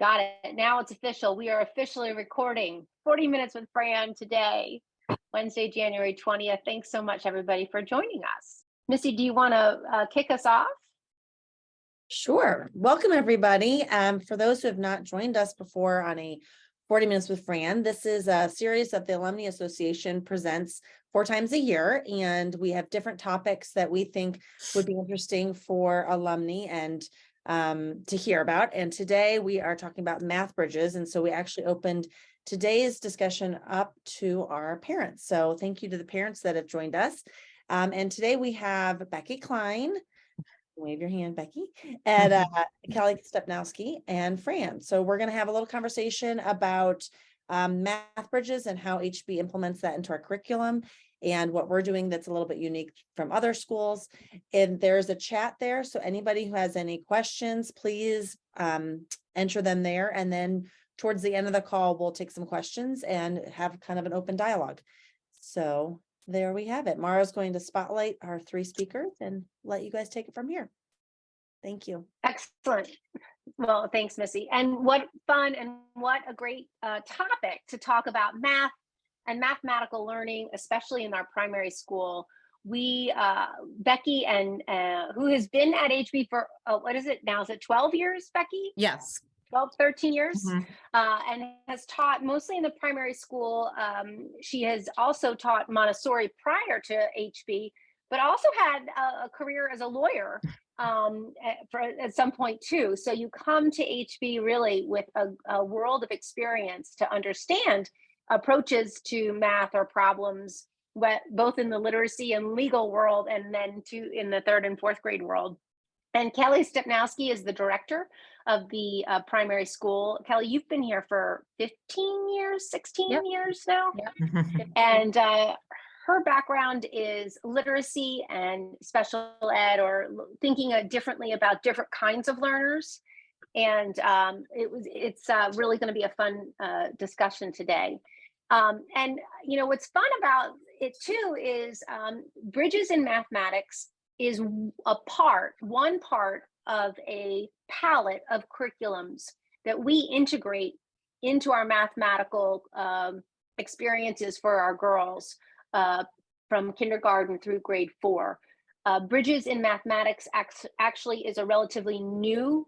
Got it. Now it's official. We are officially recording 40 Minutes with Fran today, Wednesday, January 20th. Thanks so much, everybody, for joining us. Missy, do you want to kick us off? Sure. Welcome, everybody. For those who have not joined us before on a 40 Minutes with Fran, this is a series that the Alumni Association presents 4 times a year, and we have different topics that we think would be interesting for alumni and to hear about. And today we are talking about math bridges, and so we actually opened today's discussion up to our parents. So thank you to the parents that have joined us. And today we have Becky Kline. Wave your hand, Becky, and Kelly Stepnowsky and Fran. So we're going to have a little conversation about math bridges and how HB implements that into our curriculum and what we're doing that's a little bit unique from other schools. And there's a chat there. So anybody who has any questions, please enter them there. And then towards the end of the call, we'll take some questions and have kind of an open dialogue. So there we have it. Mara's going to spotlight our 3 speakers and let you guys take it from here. Thank you. Excellent. Well, thanks, Missy. And what fun and what a great topic to talk about math and mathematical learning, especially in our primary school. We, Becky, and who has been at HB for, what is it now? Is it 12 years, Becky? Yes. 12, 13 years, and has taught mostly in the primary school. She has also taught Montessori prior to HB, but also had a career as a lawyer at some point too. So you come to HB really with a world of experience to understand approaches to math or problems, both in the literacy and legal world, and then in the 3rd and 4th grade world. And Kelly Stepnowsky is the director of the primary school. Kelly, you've been here for 15 years, 16 years now. Yep. And her background is literacy and special ed, or thinking differently about different kinds of learners. And it's really going to be a fun discussion today. And you know what's fun about it too is bridges in mathematics is one part of a palette of curriculums that we integrate into our mathematical experiences for our girls from kindergarten through grade 4. Bridges in Mathematics actually is a relatively new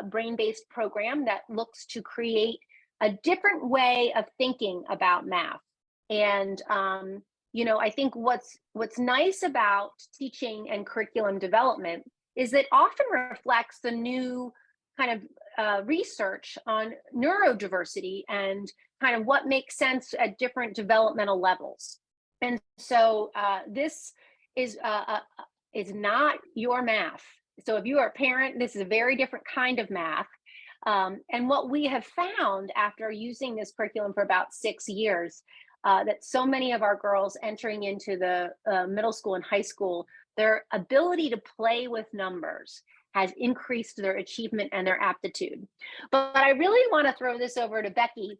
brain-based program that looks to create a different way of thinking about math. And you know, I think what's nice about teaching and curriculum development is that often reflects the new kind of research on neurodiversity and kind of what makes sense at different developmental levels. And so this is not your math. So if you are a parent, this is a very different kind of math. And what we have found after using this curriculum for about 6 years, that so many of our girls entering into the middle school and high school, their ability to play with numbers has increased their achievement and their aptitude. But I really want to throw this over to Becky,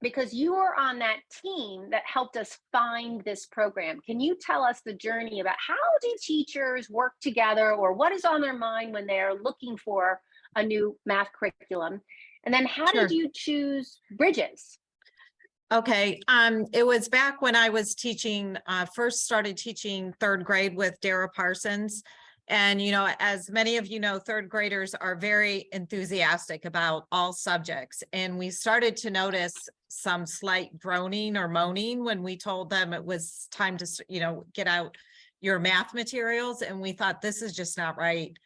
because you are on that team that helped us find this program. Can you tell us the journey about how do teachers work together, or what is on their mind when they're looking for a new math curriculum? And then how did you choose Bridges? Okay. It was back when I was teaching, first started teaching 3rd grade with Dara Parsons. And, you know, as many of you know, 3rd graders are very enthusiastic about all subjects. And we started to notice some slight groaning or moaning when we told them it was time to, you know, get out your math materials. And we thought, this is just not right.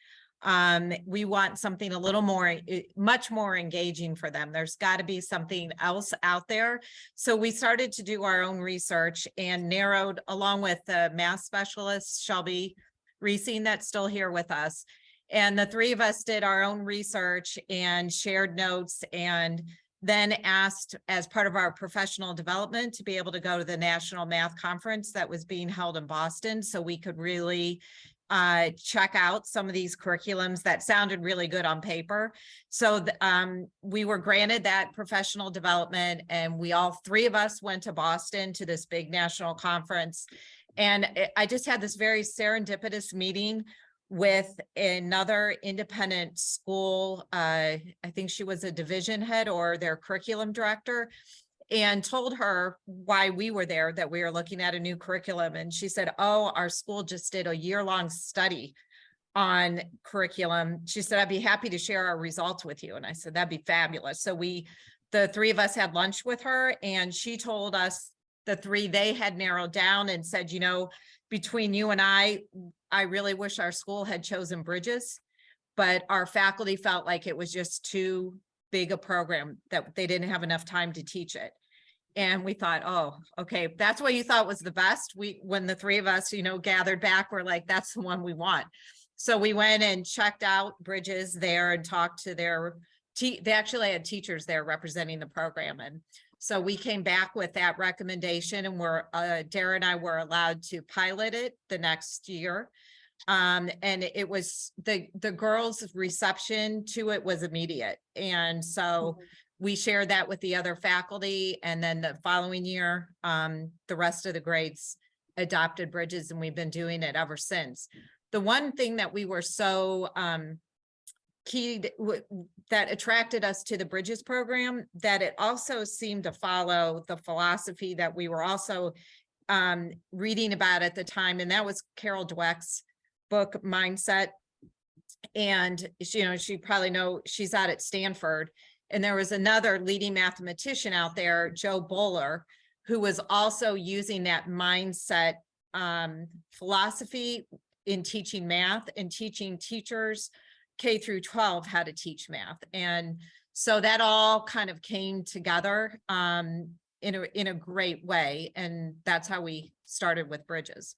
We want something a little more, much more engaging for them. There's got to be something else out there. So we started to do our own research and narrowed, along with the math specialist, Shelby Reesing, that's still here with us. And the 3 of us did our own research and shared notes, and then asked, as part of our professional development, to be able to go to the National Math Conference that was being held in Boston, so we could really check out some of these curriculums that sounded really good on paper. So we were granted that professional development, and we all 3 of us went to Boston to this big national conference. And I just had this very serendipitous meeting with another independent school. I think she was a division head or their curriculum director, and told her why we were there, that we were looking at a new curriculum. And she said, oh, our school just did a year-long study on curriculum. She said, I'd be happy to share our results with you. And I said, that'd be fabulous. So the three of us had lunch with her, and she told us the three they had narrowed down and said, you know, between you and I really wish our school had chosen Bridges, but our faculty felt like it was just too big a program, that they didn't have enough time to teach it. And we thought, oh, okay, that's what you thought was the best. When the three of us, you know, gathered back, we're like, that's the one we want. So we went and checked out Bridges there and talked to they actually had teachers there representing the program. And so we came back with that recommendation, and Dara and I were allowed to pilot it the next year. And it was the girls' reception to it was immediate. And so we shared that with the other faculty, and then the following year, the rest of the grades adopted Bridges, and we've been doing it ever since. The one thing that we were so keyed that attracted us to the Bridges program, that it also seemed to follow the philosophy that we were also reading about at the time, and that was Carol Dweck's book Mindset. And you know, she probably know, she's out at Stanford, and there was another leading mathematician out there, Joe Bowler, who was also using that mindset philosophy in teaching math and teaching teachers K through 12 how to teach math. And so that all kind of came together in a great way, and that's how we started with Bridges.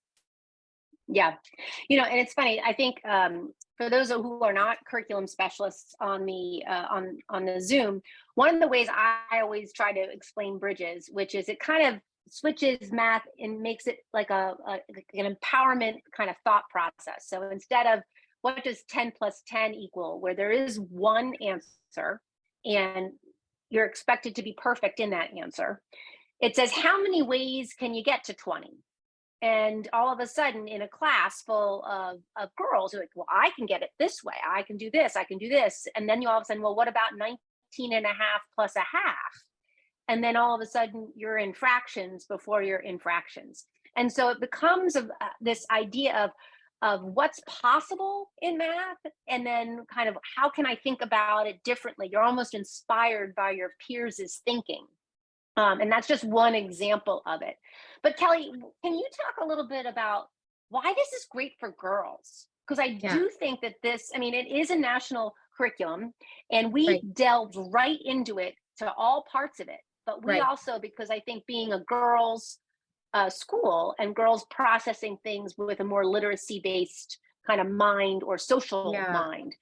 Yeah, you know, and it's funny. I think for those who are not curriculum specialists on the Zoom, one of the ways I always try to explain Bridges, which is it kind of switches math and makes it like an empowerment kind of thought process. So instead of what does 10 plus 10 equal, where there is one answer and you're expected to be perfect in that answer, it says how many ways can you get to 20? And all of a sudden in a class full of girls, you're like, well, I can get it this way. I can do this. I can do this. And then you all of a sudden, well, what about 19 and a half plus a half? And then all of a sudden you're in fractions before you're in fractions. And so it becomes this idea of what's possible in math, and then kind of how can I think about it differently? You're almost inspired by your peers' thinking. And that's just one example of it. But Kelly, can you talk a little bit about why this is great for girls? Because I do think that this, I mean, it is a national curriculum, and we delved right into it, to all parts of it. But we also, because I think being a girls' school and girls processing things with a more literacy-based kind of mind or social mind.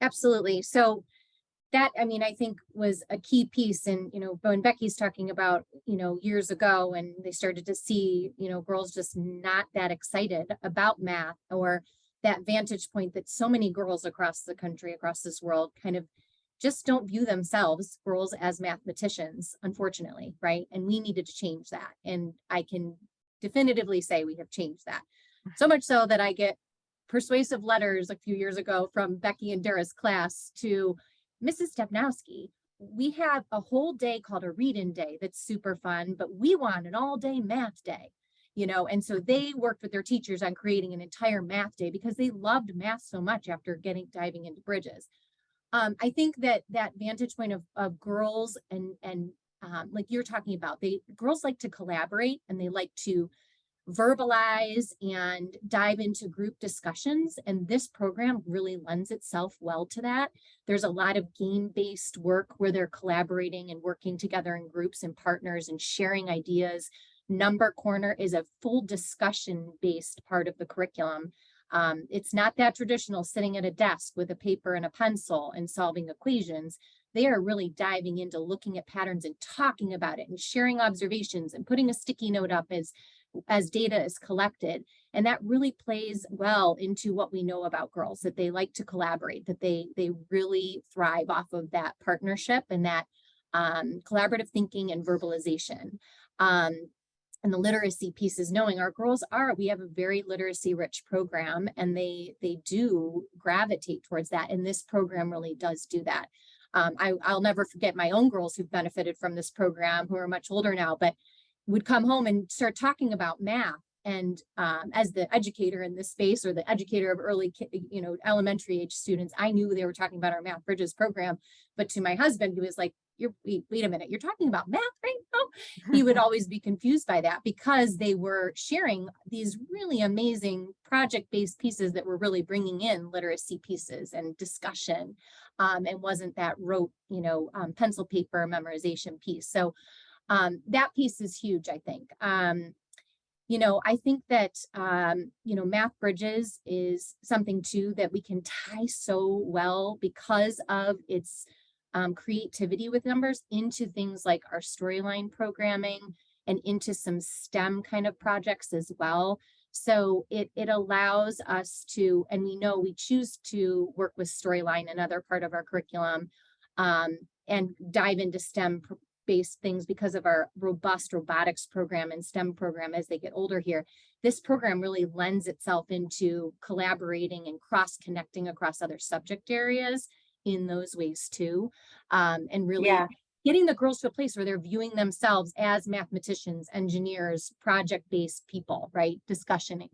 Absolutely. So that, I mean, I think was a key piece. And, you know, when Becky's talking about, you know, years ago, and they started to see, you know, girls just not that excited about math, or that vantage point that so many girls across the country, across this world, kind of just don't view themselves, girls, as mathematicians, unfortunately, right? And we needed to change that. And I can definitively say we have changed that. So much so that I get persuasive letters a few years ago from Becky and Dara's class to Mrs. Stepnowsky. We have a whole day called a read-in day that's super fun, but we want an all-day math day, you know? And so they worked with their teachers on creating an entire math day because they loved math so much after diving into Bridges. I think that vantage point of girls and like you're talking about, girls like to collaborate, and they like to verbalize and dive into group discussions. And this program really lends itself well to that. There's a lot of game-based work where they're collaborating and working together in groups and partners and sharing ideas. Number Corner is a full discussion-based part of the curriculum. It's not that traditional sitting at a desk with a paper and a pencil and solving equations. They are really diving into looking at patterns and talking about it and sharing observations and putting a sticky note up as data is collected. And that really plays well into what we know about girls, that they like to collaborate, that they really thrive off of that partnership and that collaborative thinking and verbalization. and the literacy piece is knowing our girls we have a very literacy rich program, and they do gravitate towards that. And this program really does do that. I'll never forget my own girls who've benefited from this program, who are much older now, but would come home and start talking about math. And as the educator in this space, or the educator of early, elementary age students, I knew they were talking about our Math Bridges program. But to my husband, he was like, wait a minute, you're talking about math right now? He would always be confused by that, because they were sharing these really amazing project-based pieces that were really bringing in literacy pieces and discussion, and wasn't that rote, pencil paper memorization piece. So that piece is huge, I think. I think that, Math Bridges is something too that we can tie so well, because of its creativity with numbers, into things like our storyline programming and into some STEM kind of projects as well. So it allows us to, and we choose to work with storyline, another part of our curriculum, and dive into STEM based things because of our robust robotics program and STEM program as they get older here. This program really lends itself into collaborating and cross-connecting across other subject areas in those ways too. And really getting the girls to a place where they're viewing themselves as mathematicians, engineers, project-based people, right? Discussion,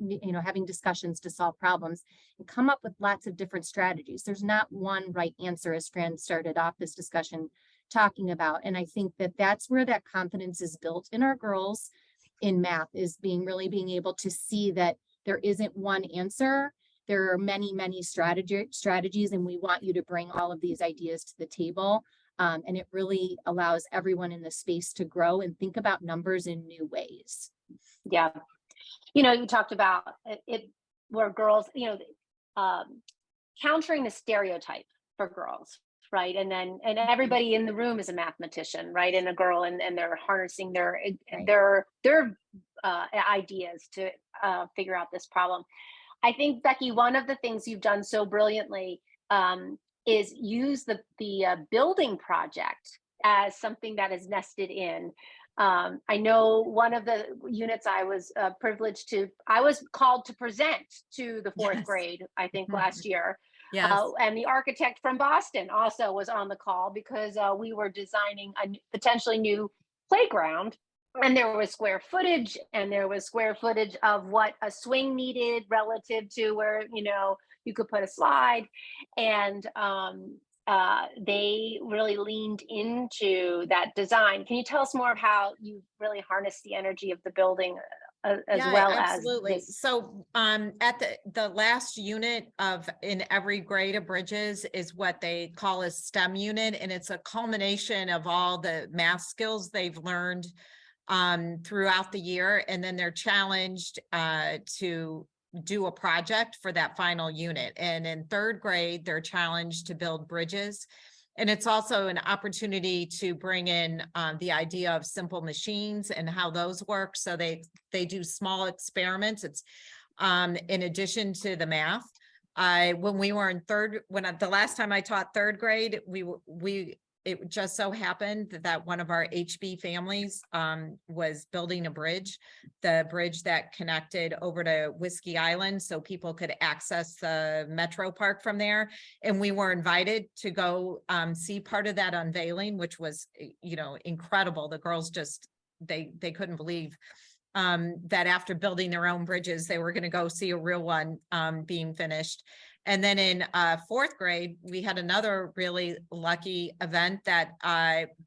having discussions to solve problems and come up with lots of different strategies. There's not one right answer, as Fran started off this discussion talking about. And I think that that's where that confidence is built in our girls in math, is being able to see that there isn't one answer. There are many, many strategies, and we want you to bring all of these ideas to the table. And it really allows everyone in the space to grow and think about numbers in new ways. Yeah. You talked about it where girls, countering the stereotype for girls, right? And everybody in the room is a mathematician, right? And a girl, and they're harnessing their ideas to figure out this problem. I think, Becky, one of the things you've done so brilliantly is use the building project as something that is nested in. I know one of the units I was privileged to, I was called to present to the fourth grade, I think last year. Yes. And the architect from Boston also was on the call, because we were designing a potentially new playground. And there was square footage, of what a swing needed relative to where, you could put a slide. And they really leaned into that design. Can you tell us more of how you really harnessed the energy of the building as well absolutely. as this? So at the last unit in every grade of Bridges is what they call a STEM unit. And it's a culmination of all the math skills they've learned throughout the year, and then they're challenged to do a project for that final unit. And in third grade, they're challenged to build bridges. And it's also an opportunity to bring in the idea of simple machines and how those work. So they do small experiments. It's in addition to the math. When we were in the last time I taught third grade, it just so happened that one of our HB families was building a bridge, the bridge that connected over to Whiskey Island so people could access the Metro Park from there. And we were invited to go see part of that unveiling, which was, incredible. The girls just, they couldn't believe that after building their own bridges, they were going to go see a real one being finished. And then in fourth grade, we had another really lucky event that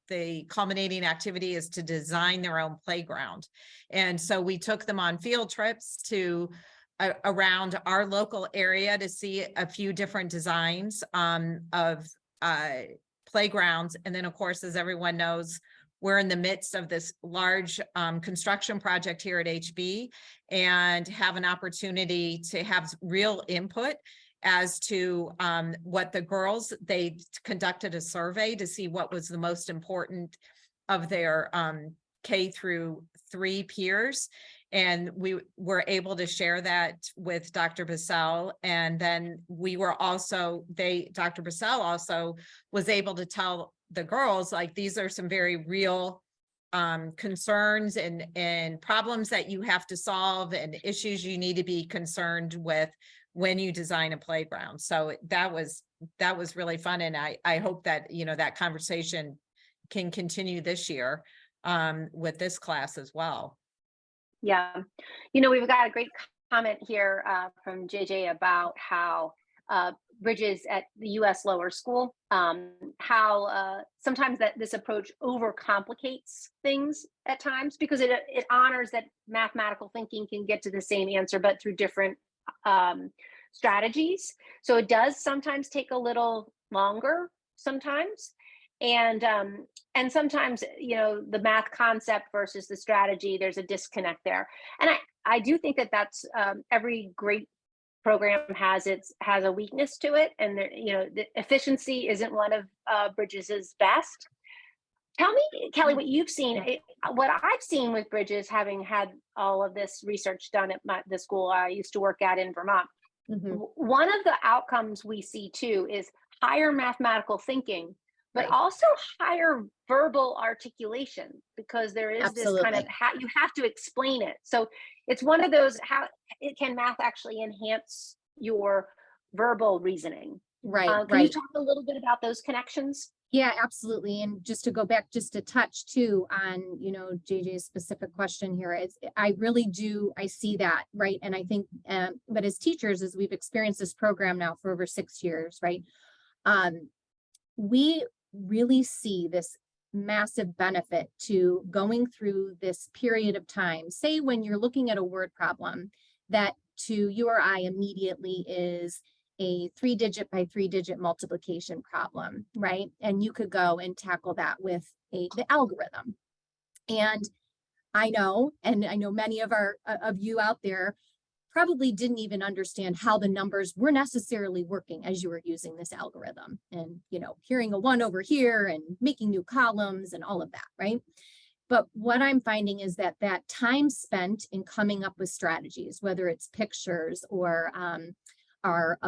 the culminating activity is to design their own playground. And so we took them on field trips to around our local area to see a few different designs of playgrounds. And then, of course, as everyone knows, we're in the midst of this large construction project here at HB, and have an opportunity to have real input as to what the girls, they conducted a survey to see what was the most important of their K through 3 peers. And we were able to share that with Dr. Bisselle. And then we were also, Dr. Bisselle also was able to tell the girls, like, these are some very real concerns and problems that you have to solve and issues you need to be concerned with when you design a playground. So that was really fun. And I hope that, you know, that conversation can continue this year with this class as well. Yeah. You know, we've got a great comment here from JJ about how Bridges at the US lower school, how sometimes that this approach overcomplicates things at times, because it honors that mathematical thinking can get to the same answer, but through different strategies. So it does sometimes take a little longer sometimes. And sometimes, you know, the math concept versus the strategy, there's a disconnect there. And I do think that that's every great program has a weakness to it, and there, you know, the efficiency isn't one of Bridges's best. Tell me, Kelly, what you've seen. What I've seen with Bridges, having had all of this research done at the school I used to work at in Vermont, one of the outcomes we see too is higher mathematical thinking, but also higher verbal articulation, because there is this kind of you have to explain it. So it's one of those, how can math actually enhance your verbal reasoning? Can you talk a little bit about those connections? Yeah, absolutely. And just to go back just a touch too on, you know, JJ's specific question here, I really do, I see that, right? And I think, but as teachers, as we've experienced this program now for over 6 years, right? We really see this massive benefit to going through this period of time. Say when you're looking at a word problem that to you or I immediately is a 3-digit by 3-digit multiplication problem, right? And you could go and tackle that with the algorithm. And I know many of you out there probably didn't even understand how the numbers were necessarily working as you were using this algorithm, and, you know, hearing a 1 over here and making new columns and all of that, right? But what I'm finding is that time spent in coming up with strategies, whether it's pictures or our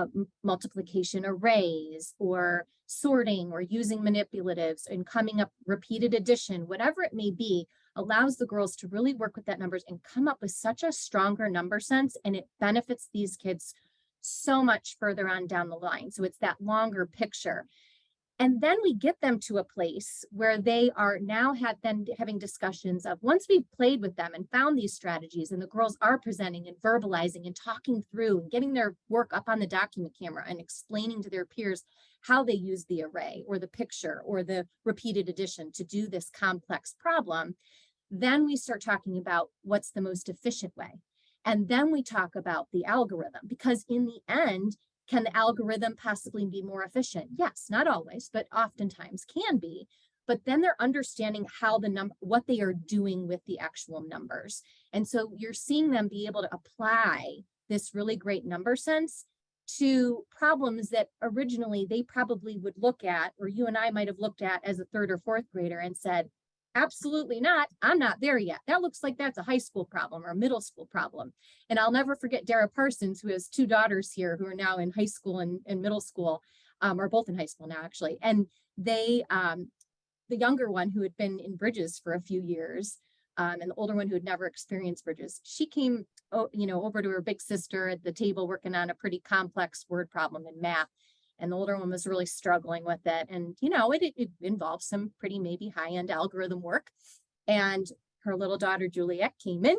multiplication arrays or sorting or using manipulatives and coming up repeated addition, whatever it may be, allows the girls to really work with that numbers and come up with such a stronger number sense, and it benefits these kids so much further on down the line. So it's that longer picture. And then we get them to a place where they are now having discussions of, once we've played with them and found these strategies and the girls are presenting and verbalizing and talking through and getting their work up on the document camera and explaining to their peers how they use the array or the picture or the repeated addition to do this complex problem, then we start talking about what's the most efficient way. And then we talk about the algorithm, because in the end, can the algorithm possibly be more efficient? Yes, not always, but oftentimes can be. But then they're understanding how what they are doing with the actual numbers. And so you're seeing them be able to apply this really great number sense to problems that originally they probably would look at, or you and I might have looked at as a 3rd or 4th grader and said, absolutely not. I'm not there yet. That looks like that's a high school problem or a middle school problem. And I'll never forget Dara Parsons, who has 2 daughters here who are now in high school and middle school, or both in high school now, actually. And they, the younger one who had been in Bridges for a few years, and the older one who had never experienced Bridges, she came, over to her big sister at the table working on a pretty complex word problem in math. And the older one was really struggling with it. And, it involved some pretty maybe high-end algorithm work. And her little daughter, Juliet, came in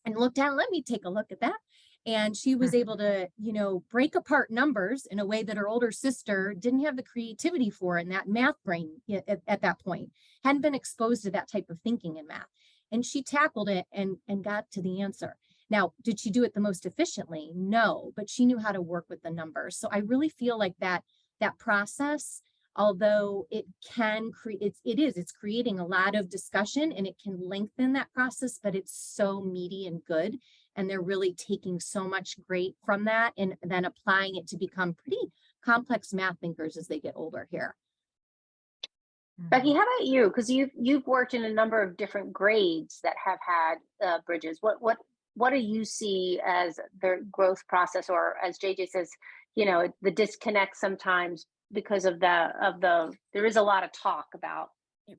and looked at, let me take a look at that. And she was able to, break apart numbers in a way that her older sister didn't have the creativity for in that math brain at that point, hadn't been exposed to that type of thinking in math. And she tackled it and got to the answer. Now, did she do it the most efficiently? No, but she knew how to work with the numbers. So I really feel like that process, although it can create, it's creating a lot of discussion and it can lengthen that process, but it's so meaty and good. And they're really taking so much great from that and then applying it to become pretty complex math thinkers as they get older here. Becky, how about you? Because you've worked in a number of different grades that have had Bridges. What do you see as the growth process, or as JJ says, the disconnect sometimes because of there is a lot of talk about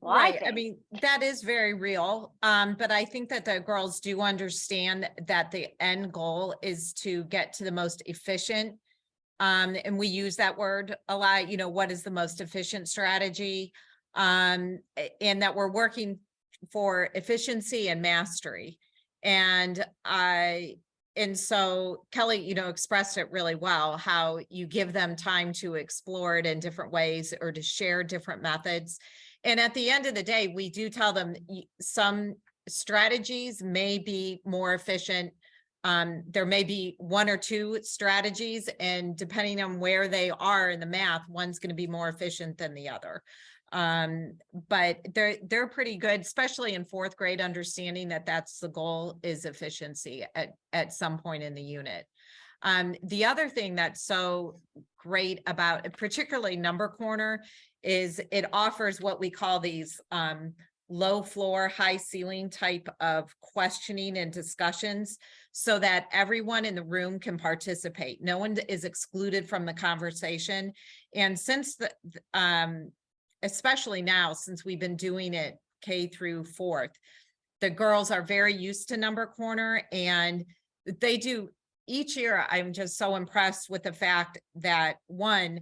Well, Right. I think. mean, that is very real. But I think that the girls do understand that the end goal is to get to the most efficient. And we use that word a lot, what is the most efficient strategy? And that we're working for efficiency and mastery. And so Kelly, expressed it really well, how you give them time to explore it in different ways or to share different methods. And at the end of the day, we do tell them some strategies may be more efficient. There may be one or two strategies, and depending on where they are in the math, one's going to be more efficient than the other. But they're pretty good, especially in fourth grade, understanding that that's the goal, is efficiency at some point in the unit. The other thing that's so great about particularly Number Corner is it offers what we call these low floor, high ceiling type of questioning and discussions, so that everyone in the room can participate. No one is excluded from the conversation. And since especially now, since we've been doing it K through fourth, the girls are very used to Number Corner, and they do each year. I'm just so impressed with the fact that one,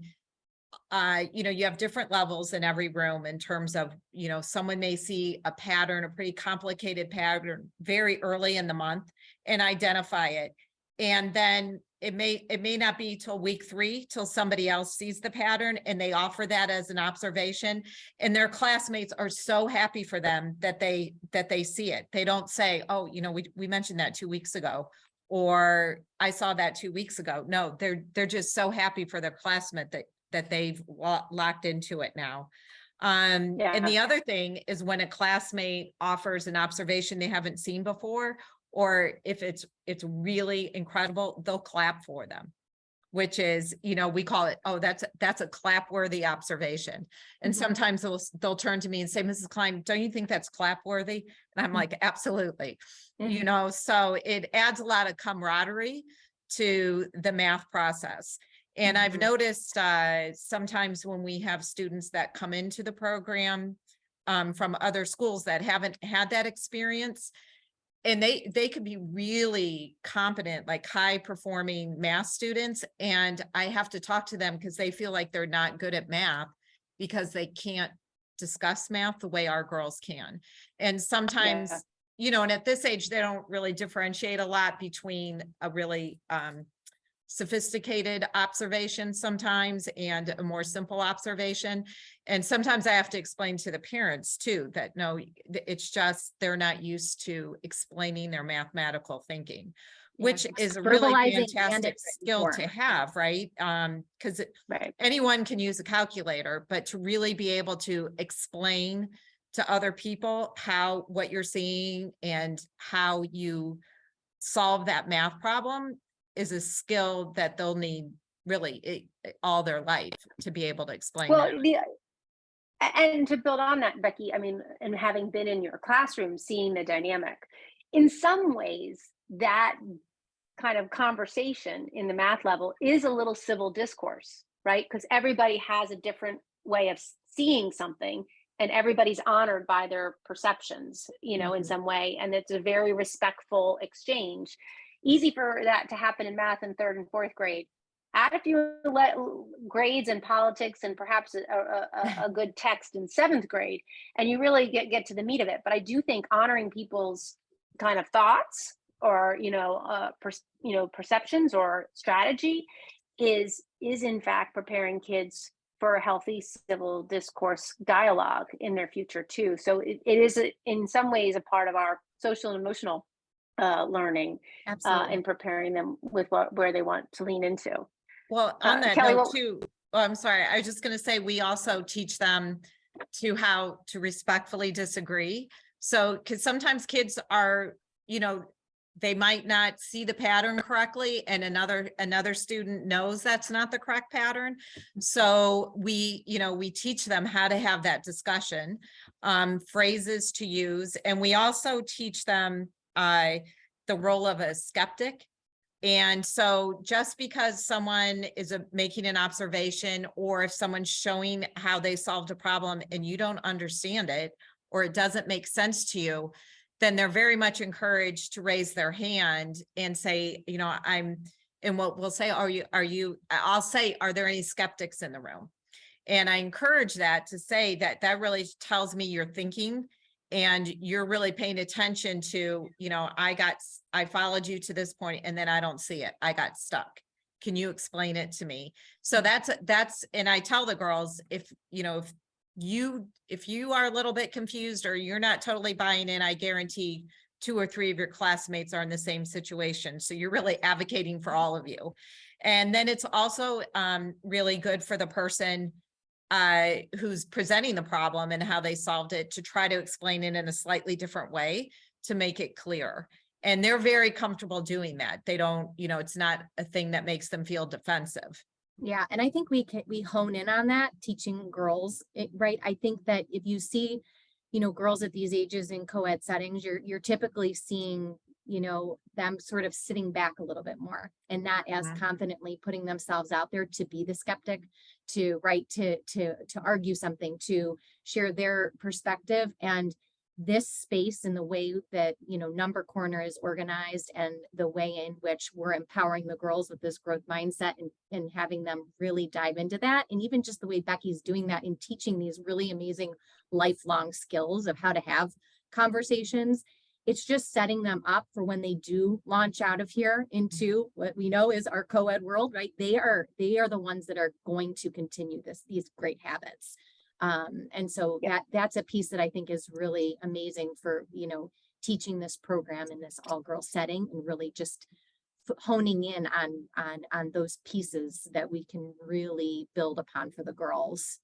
you have different levels in every room in terms of, someone may see a pattern, a pretty complicated pattern very early in the month and identify it. And then it may not be till week 3 till somebody else sees the pattern and they offer that as an observation, and their classmates are so happy for them that they see it. They don't say, oh, we mentioned that 2 weeks ago, or I saw that 2 weeks ago. No, they're just so happy for their classmate that they've locked into it now. And the other thing is when a classmate offers an observation they haven't seen before, or if it's really incredible, they'll clap for them, which is, we call it, oh, that's a clap worthy observation. And sometimes they'll turn to me and say, Mrs. Kline, don't you think that's clap worthy? And I'm like, absolutely. So it adds a lot of camaraderie to the math process. And I've noticed sometimes when we have students that come into the program from other schools that haven't had that experience, and they could be really competent, like high performing math students. And I have to talk to them because they feel like they're not good at math because they can't discuss math the way our girls can. And sometimes, and at this age, they don't really differentiate a lot between a really sophisticated observation sometimes and a more simple observation. And sometimes I have to explain to the parents too, that no, it's just, they're not used to explaining their mathematical thinking, which is a really fantastic skill to have, right? Because anyone can use a calculator, but to really be able to explain to other people what you're seeing and how you solve that math problem is a skill that they'll need really all their life to be able to explain. Well, and to build on that, Becky, I mean, and having been in your classroom, seeing the dynamic, in some ways, that kind of conversation in the math level is a little civil discourse, right? Because everybody has a different way of seeing something, and everybody's honored by their perceptions, in some way. And it's a very respectful exchange. Easy for that to happen in math in 3rd and 4th grade. Add a few grades and politics and perhaps a good text in 7th grade, and you really get to the meat of it. But I do think honoring people's kind of thoughts or perceptions or strategy is in fact preparing kids for a healthy civil discourse dialogue in their future too. So it is in some ways a part of our social and emotional learning and preparing them with where they want to lean into. Well, on that Kelly, note too, I'm sorry, I was just going to say, we also teach them how to respectfully disagree. So, because sometimes kids are, they might not see the pattern correctly, and another student knows that's not the correct pattern. So we teach them how to have that discussion, phrases to use, and we also teach them the role of a skeptic. And so just because someone is making an observation, or if someone's showing how they solved a problem and you don't understand it, or it doesn't make sense to you, then they're very much encouraged to raise their hand and say, you know, and what we'll say, I'll say, are there any skeptics in the room? And I encourage that, to say that really tells me you're thinking and you're really paying attention to, you know, I followed you to this point and then I don't see it. I got stuck. Can you explain it to me? So that's, and I tell the girls, if you are a little bit confused or you're not totally buying in, I guarantee 2 or 3 of your classmates are in the same situation. So you're really advocating for all of you. And then it's also really good for the person who's presenting the problem and how they solved it, to try to explain it in a slightly different way to make it clear. And they're very comfortable doing that. They don't, you know, it's not a thing that makes them feel defensive. Yeah, and I think we hone in on that, teaching girls, right? I think that if you see, you know, girls at these ages in co-ed settings, you're typically seeing, you know, them sort of sitting back a little bit more and not as confidently putting themselves out there to be the skeptic, to argue something, to share their perspective. And this space and the way that, you know, Number Corner is organized and the way in which we're empowering the girls with this growth mindset and having them really dive into that. And even just the way Becky's doing that in teaching these really amazing lifelong skills of how to have conversations. It's just setting them up for when they do launch out of here into what we know is our co-ed world, right? They are the ones that are going to continue these great habits. And so that's a piece that I think is really amazing for, you know, teaching this program in this all girls setting, and really just honing in on those pieces that we can really build upon for the girls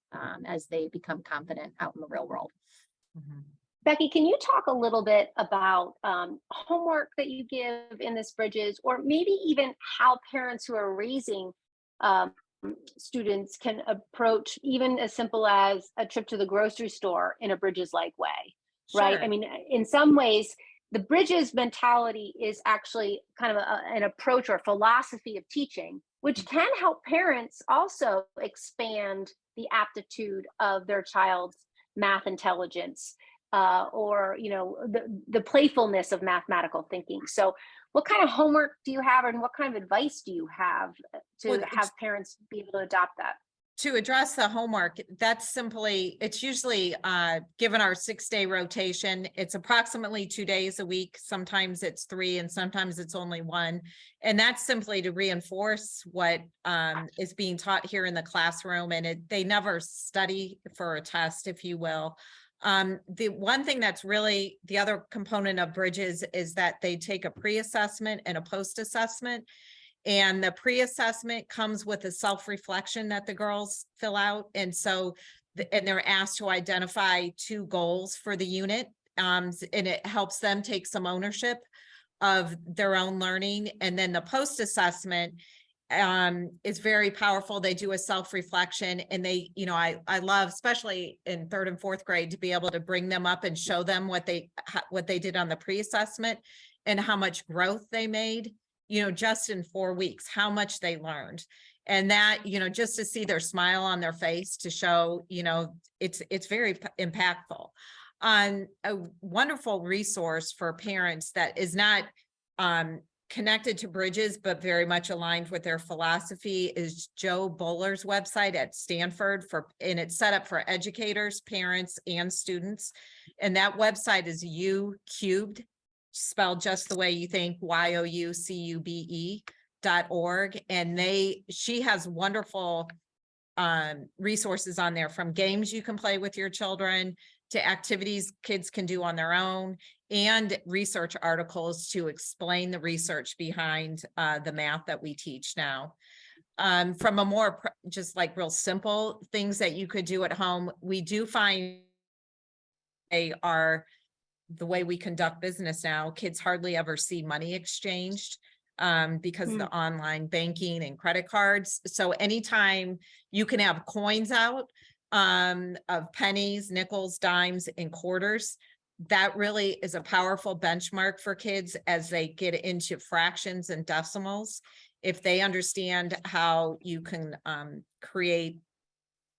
as they become confident out in the real world. Becky, can you talk a little bit about homework that you give in this Bridges, or maybe even how parents who are raising students can approach even as simple as a trip to the grocery store in a Bridges-like way, right? Sure. I mean, in some ways, the Bridges mentality is actually kind of an approach or philosophy of teaching, which can help parents also expand the aptitude of their child's math intelligence, or, you know, the playfulness of mathematical thinking. So what kind of homework do you have, and what kind of advice do you have to have parents be able to adopt that? To address the homework, it's usually given our 6-day rotation. It's approximately 2 days a week. Sometimes it's 3 and sometimes it's only 1. And that's simply to reinforce what is being taught here in the classroom. And they never study for a test, if you will. The one thing that's really the other component of Bridges is that they take a pre-assessment and a post-assessment. And the pre-assessment comes with a self-reflection that the girls fill out. And so, and they're asked to identify 2 goals for the unit. And it helps them take some ownership of their own learning. And then the post-assessment is very powerful. They do a self-reflection, and they, you know, I love, especially in 3rd and 4th grade, to be able to bring them up and show them what they did on the pre-assessment and how much growth they made, you know, just in 4 weeks, how much they learned. And that, you know, just to see their smile on their face, to show, you know, it's very impactful. A wonderful resource for parents that is not connected to Bridges, but very much aligned with their philosophy, is Joe Bowler's website at Stanford, and it's set up for educators, parents, and students. And that website is U-Cubed, spelled just the way you think, YOUCUBE.org. And she has wonderful resources on there, from games you can play with your children to activities kids can do on their own, and research articles to explain the research behind the math that we teach now. From a more just like real simple things that you could do at home, we do find they are the way we conduct business now. Kids hardly ever see money exchanged because of the online banking and credit cards. So anytime you can have coins out of pennies, nickels, dimes, and quarters, that really is a powerful benchmark for kids as they get into fractions and decimals. If they understand how you can create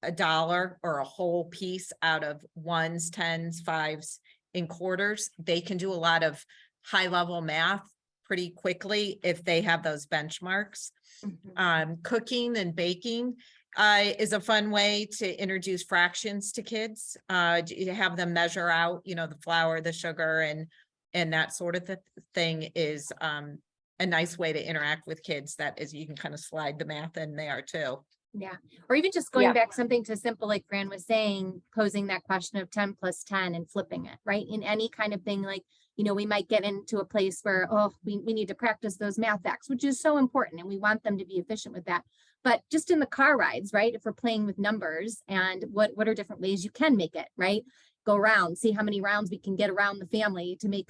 a dollar or a whole piece out of ones, tens, fives, and quarters, they can do a lot of high level math pretty quickly if they have those benchmarks. Cooking and baking is a fun way to introduce fractions to kids, to have them measure out, you know, the flour, the sugar, and that sort of thing is a nice way to interact with kids. That is, you can kind of slide the math in there too. Yeah. Or even just going back something to simple, like Fran was saying, posing that question of 10 plus 10 and flipping it, right? In any kind of thing, like, you know, we might get into a place where, oh, we need to practice those math facts, which is so important. And we want them to be efficient with that. But just in the car rides, right? If we're playing with numbers, and what are different ways you can make it, right? Go around, see how many rounds we can get around the family to make,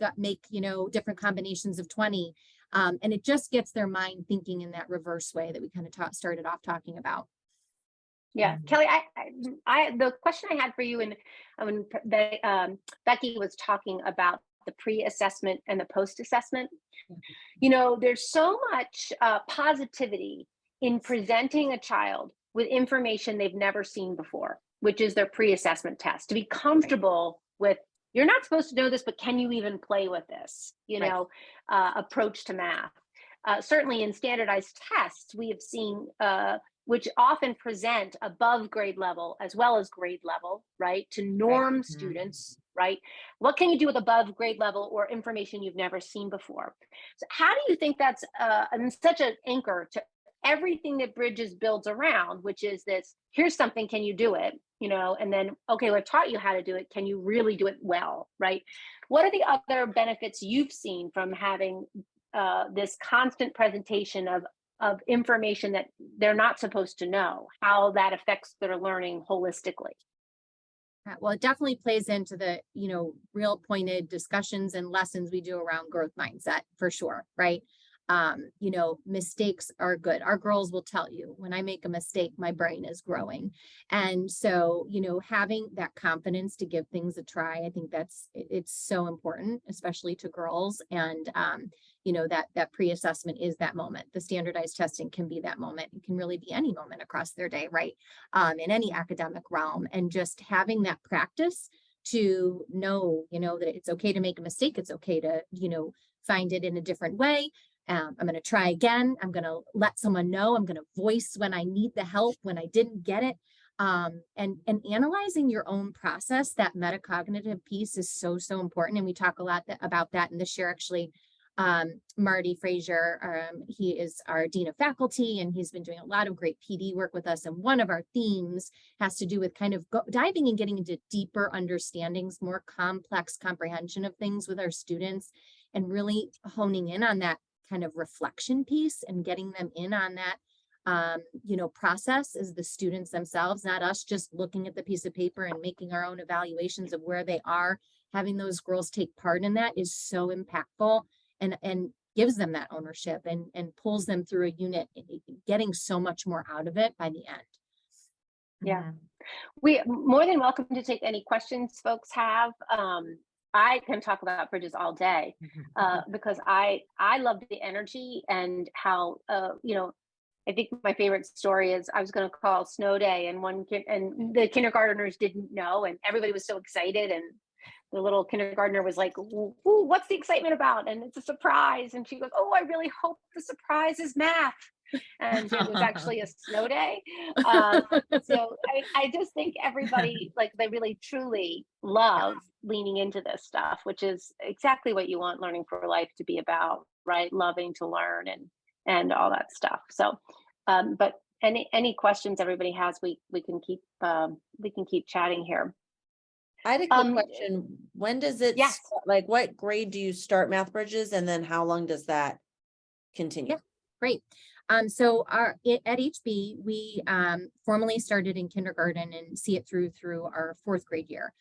you know, different combinations of 20. And it just gets their mind thinking in that reverse way that we kind of started off talking about. Yeah, Kelly, I the question I had for you, and when Becky was talking about the pre-assessment and the post-assessment, you know, there's so much positivity in presenting a child with information they've never seen before, which is their pre-assessment test, to be comfortable with, you're not supposed to know this, but can you even play with this, you know, approach to math. Certainly in standardized tests, we have seen which often present above grade level as well as grade level, right? To norm students, right? What can you do with above grade level or information you've never seen before? So how do you think that's such an anchor to everything that Bridges builds around, which is this, here's something, can you do it? You know, and then, okay, well, I taught you how to do it. Can you really do it well, right? What are the other benefits you've seen from having this constant presentation of information that they're not supposed to know, how that affects their learning holistically? Well, it definitely plays into the, you know, real pointed discussions and lessons we do around growth mindset, for sure, right? You know, mistakes are good. Our girls will tell you, when I make a mistake, my brain is growing. And so, you know, having that confidence to give things a try, I think it's so important, especially to girls. And, you know, that pre-assessment is that moment. The standardized testing can be that moment. It can really be any moment across their day, right? In any academic realm, and just having that practice to know, you know, that it's okay to make a mistake. It's okay to, you know, find it in a different way. I'm going to try again. I'm going to let someone know. I'm going to voice when I need the help, when I didn't get it. And analyzing your own process, that metacognitive piece is so important. And we talk a lot about that in this year, actually. Marty Frazier, he is our Dean of Faculty, and he's been doing a lot of great PD work with us. And one of our themes has to do with kind of diving and getting into deeper understandings, more complex comprehension of things with our students, and really honing in on that kind of reflection piece and getting them in on that, you know, process as the students themselves, not us just looking at the piece of paper and making our own evaluations of where they are. Having those girls take part in that is so impactful, and gives them that ownership and pulls them through a unit, getting so much more out of it by the end. Yeah, we more than welcome to take any questions folks have. I can talk about Bridges all day because I love the energy and how, you know, I think my favorite story is I was going to call snow day, and and the kindergartners didn't know, and everybody was so excited, and the little kindergartner was like, "Ooh, what's the excitement about?" And it's a surprise. And she goes, "Oh, I really hope the surprise is math." And it was actually a snow day. So I just think everybody, like, they really truly love leaning into this stuff, which is exactly what you want Learning for Life to be about, right? Loving to learn and all that stuff. So, but any questions everybody has, we can keep chatting here. I had a quick question. When does it, Yes. like, what grade do you start Math Bridges, and then how long does that continue? Yeah, great. So at HB, we formally started in kindergarten and see it through our 4th grade year.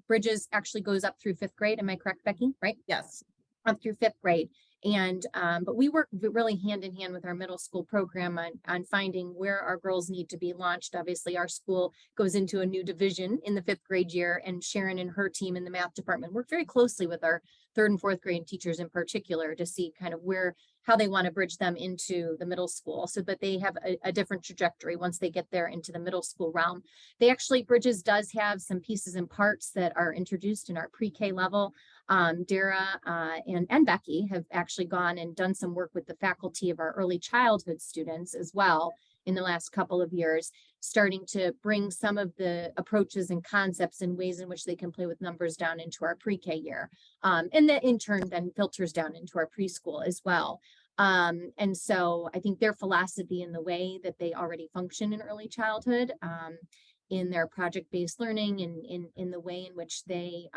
Bridges actually goes up through 5th grade. Am I correct, Becky? Right? Yes. Up through 5th grade. And but we work really hand in hand with our middle school program on finding where our girls need to be launched. Obviously, our school goes into a new division in the 5th grade year, and Sharon and her team in the math department work very closely with our 3rd and 4th grade teachers in particular to see kind of how they want to bridge them into the middle school so that they have a different trajectory once they get there into the middle school realm. They actually, Bridges does have some pieces and parts that are introduced in our pre-K level. Dara and Becky have actually gone and done some work with the faculty of our early childhood students as well in the last couple of years, starting to bring some of the approaches and concepts and ways in which they can play with numbers down into our pre-K year. And that in turn then filters down into our preschool as well. And so I think their philosophy in the way that they already function in early childhood, in their project-based learning and in the way in which they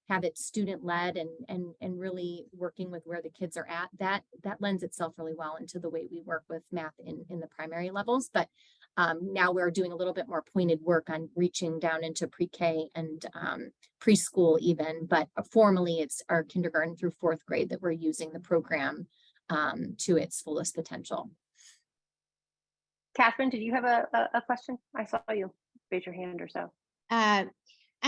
have it student-led and really working with where the kids are at, that lends itself really well into the way we work with math in the primary levels. But now we're doing a little bit more pointed work on reaching down into pre-K and preschool even, but formally it's our kindergarten through 4th grade that we're using the program to its fullest potential. Catherine, did you have a question? I saw you raise your hand or so. I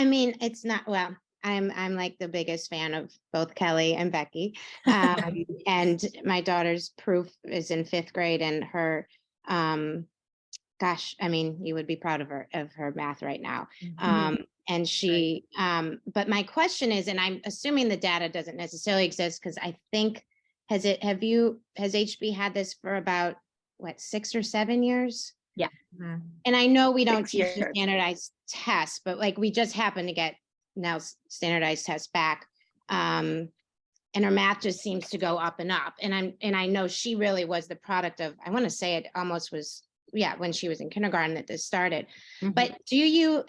mean, it's not, well, I'm like the biggest fan of both Kelly and Becky. And my daughter's proof is in 5th grade, and her, gosh, I mean, you would be proud of her math right now. And she, but my question is, and I'm assuming the data doesn't necessarily exist, because I think, has HB had this for about, what, 6 or 7 years? Yeah. And I know we don't 6 teach the years. standardized tests, but like we just happen to get now standardized tests back. And her math just seems to go up and up. And I know she really was the product of, I want to say it almost was, yeah, when she was in kindergarten that this started. But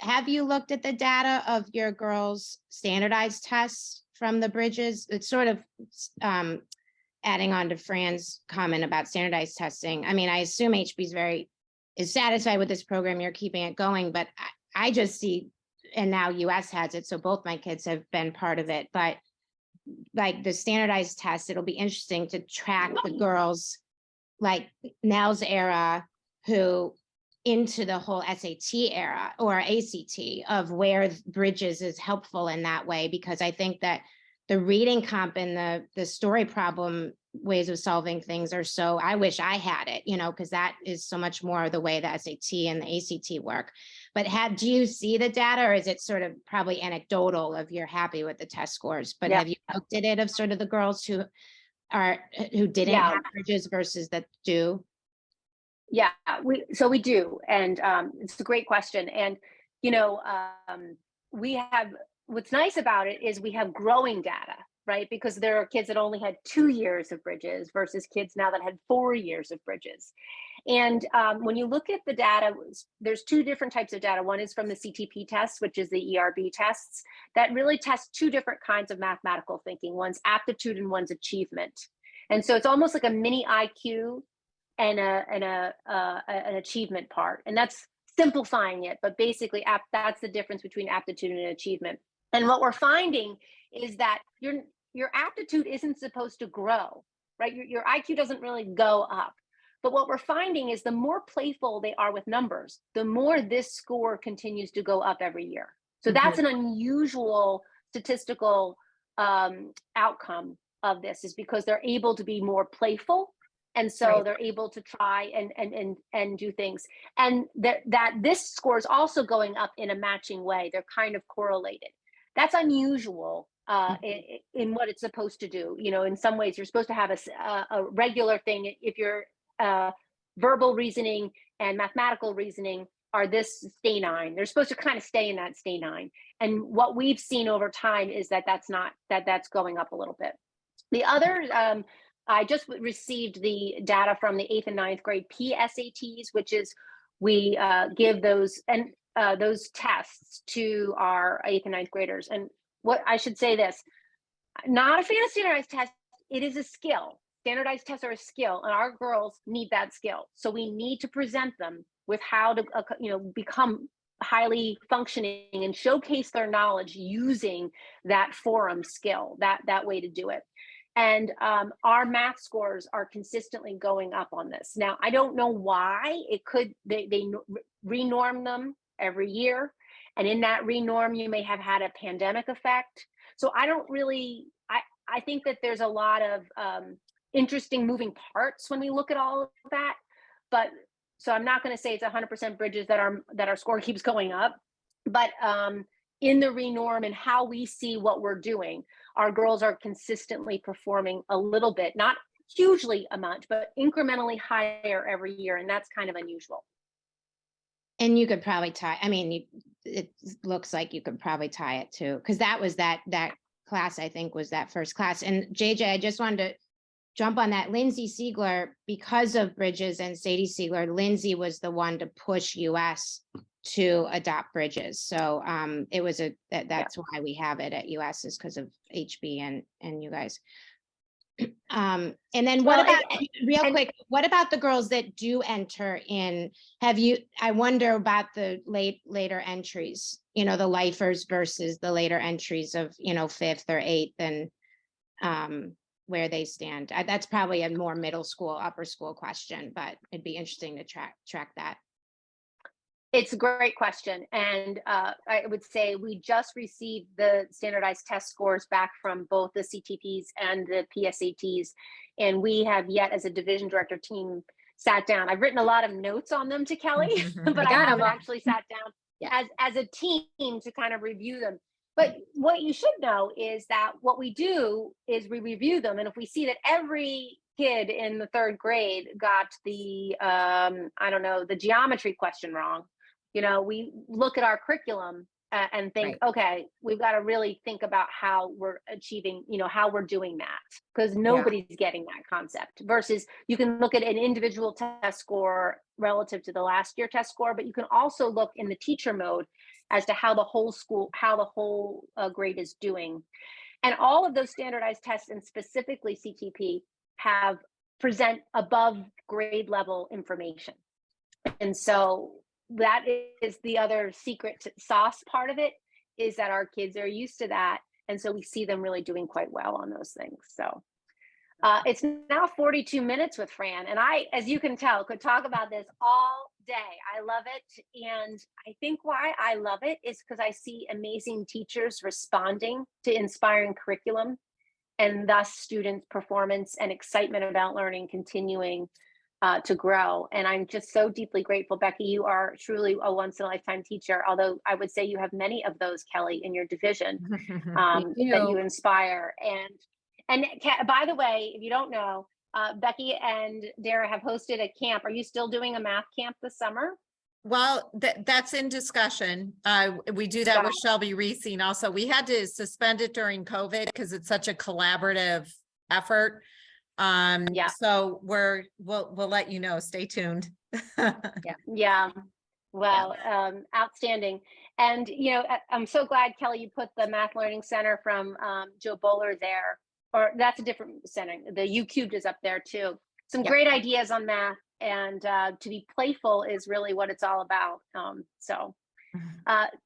have you looked at the data of your girls' standardized tests from the Bridges? It's sort of adding on to Fran's comment about standardized testing. I mean, I assume HB is satisfied with this program, you're keeping it going, but I just see, and now US has it, so both my kids have been part of it, but like the standardized tests, it'll be interesting to track the girls like Nell's era who into the whole SAT era or ACT of where Bridges is helpful in that way, because I think that the reading comp and the story problem ways of solving things are so, I wish I had it, because that is so much more the way the SAT and the ACT work. But do you see the data, or is it sort of probably anecdotal of you're happy with the test scores? But have you looked at it of sort of the girls who didn't have Bridges versus that do? Yeah, we do. And it's a great question. And, we have, what's nice about it is we have growing data, right? Because there are kids that only had 2 years of Bridges versus kids now that had 4 years of Bridges. And when you look at the data, there's 2 different types of data. One is from the CTP tests, which is the ERB tests, that really test 2 different kinds of mathematical thinking. One's aptitude and one's achievement. And so it's almost like a mini IQ and an achievement part. And that's simplifying it, but basically that's the difference between aptitude and achievement. And what we're finding is that your aptitude isn't supposed to grow, right? Your IQ doesn't really go up. But what we're finding is the more playful they are with numbers, the more this score continues to go up every year. So that's an unusual statistical outcome of this, is because they're able to be more playful. And so they're able to try and do things. And that this score is also going up in a matching way. They're kind of correlated. That's unusual in what it's supposed to do. In some ways, you're supposed to have a regular thing. If you're verbal reasoning and mathematical reasoning are this stay 9, they're supposed to kind of stay in that stay 9. And what we've seen over time is that's going up a little bit. The other, I just received the data from the 8th and 9th grade PSATs, which is we give those tests to our 8th and 9th graders. And what I should say this, not a fan of standardized tests, it is a skill. Standardized tests are a skill, and our girls need that skill. So we need to present them with how to become highly functioning and showcase their knowledge using that forum skill, that way to do it. And our math scores are consistently going up on this. Now, I don't know why. It could, they renorm them every year. And in that renorm, you may have had a pandemic effect. So I don't really, I think that there's a lot of interesting moving parts when we look at all of that. But so I'm not going to say it's 100% Bridges that our score keeps going up. But in the renorm and how we see what we're doing, our girls are consistently performing a little bit, not hugely a much, but incrementally higher every year. And that's kind of unusual. And you could probably tie, I mean, it looks like you could probably tie it to, because that was that class, I think, was that first class. And JJ, I just wanted to jump on that. Lindsay Siegler, because of Bridges and Sadie Siegler, Lindsay was the one to push US to adopt Bridges. So it was that's why we have it at US, is because of HB and you guys. And then what about, quick, what about the girls that do enter in? I wonder about the later entries, you know, the lifers versus the later entries of, you know, 5th or 8th, and where they stand. That's probably a more middle school, upper school question, but it'd be interesting to track that. It's a great question. And I would say we just received the standardized test scores back from both the CTPs and the PSATs. And we have yet, as a division director team, sat down. I've written a lot of notes on them to Kelly, but I haven't actually sat down as a team to kind of review them. But what you should know is that what we do is we review them. And if we see that every kid in the 3rd grade got the, the geometry question wrong, you know, we look at our curriculum and think, okay, we've got to really think about how we're achieving, you know, how we're doing that, because nobody's getting that concept. Versus you can look at an individual test score relative to the last year test score, but you can also look in the teacher mode as to how the whole school, how the whole grade is doing. And all of those standardized tests, and specifically CTP, present above grade level information. And so that is the other secret sauce part of it, is that our kids are used to that. And so we see them really doing quite well on those things. So it's now 42 minutes with Fran. And I, as you can tell, could talk about this all day. I love it. And I think why I love it is because I see amazing teachers responding to inspiring curriculum, and thus students' performance and excitement about learning continuing to grow. And I'm just so deeply grateful. Becky, you are truly a once-in-a-lifetime teacher, although I would say you have many of those, Kelly, in your division that you inspire. And by the way, if you don't know, Becky and Dara have hosted a camp. Are you still doing a math camp this summer? Well, that's in discussion. We do that with Shelby Reesing also. We had to suspend it during COVID because it's such a collaborative effort. So we'll let you know. Stay tuned. Well, outstanding. And you know, I'm so glad, Kelly, you put the Math Learning Center from Joe Bowler there, or that's a different center. The U Cubed is up there too. Some great ideas on math, and to be playful is really what it's all about.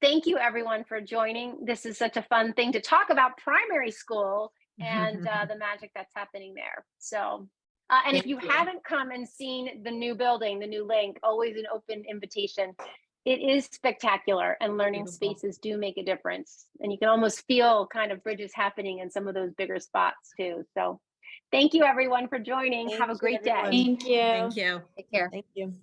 Thank you everyone for joining. This is such a fun thing to talk about, primary school and the magic that's happening there. So, and if you haven't come and seen the new building, the new link, always an open invitation. It is spectacular, and learning spaces do make a difference. And you can almost feel kind of Bridges happening in some of those bigger spots too. So thank you everyone for joining. Have a great day. Thank you. Thank you. Take care. Thank you.